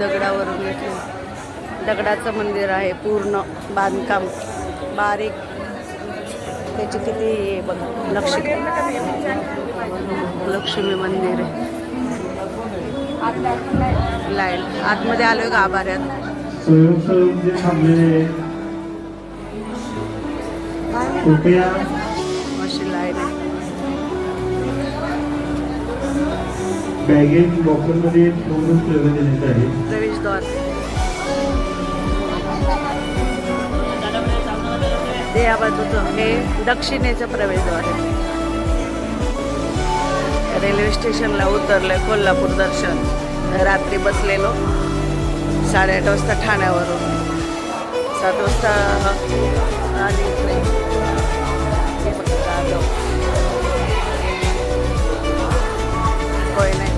दगडावरून घेतले. दगडाचं मंदिर आहे, पूर्ण बांधकाम बारीक. त्याची किती बघा लक्ष्मी मंदिर आहे. लाईट आतमध्ये आलोय गाभाऱ्यात. अशी लाईन आहे. बॅगेज बॉक्समध्ये देण्यात आहे. प्रवेशद्वार ते या बाजूचं हे दक्षिणेचं प्रवेशद्वार आहे. रेल्वे स्टेशनला उतरलंय कोल्हापूर दर्शन. रात्री बसलेलो 8:30 वाजता ठाण्यावरून. 7 वाजता आली ट्रेन. हे बघा आलो. होय नाही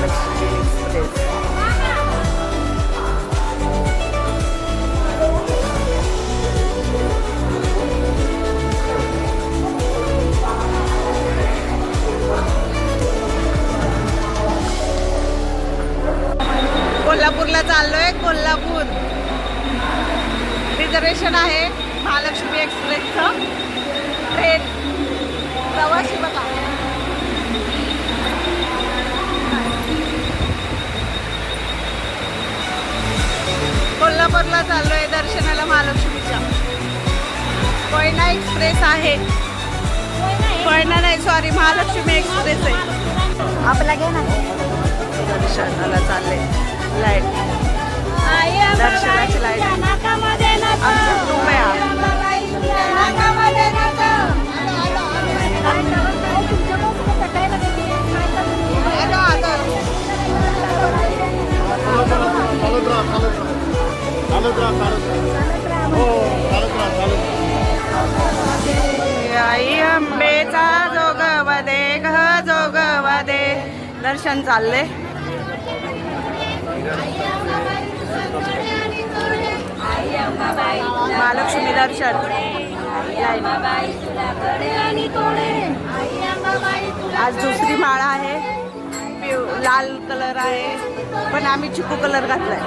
लक्ष्मी एक्सप्रेस. कोल्हापूरला चाललोय. कोल्हापूर रिझर्वेशन आहे महालक्ष्मी एक्सप्रेसचं. ट्रेन प्रवासी बघा. कोल्हापूरला चाललोय दर्शनाला महालक्ष्मीच्या. कोयना एक्सप्रेस आहे. कोयना नाही सॉरी महालक्ष्मी एक्सप्रेस आहे. आपला घे ना. दर्शनाला चालले. लाईट दर्शनाची लाईट. आमचा ग्रुप आहे हा. आई अंबेचा जोगवदे घ जोगवदे. दर्शन चालले. महालक्ष्मी दर्शन. आज दुसरी माळा आहे. लाल कलर आहे पण आम्ही चिकू कलर घातलाय.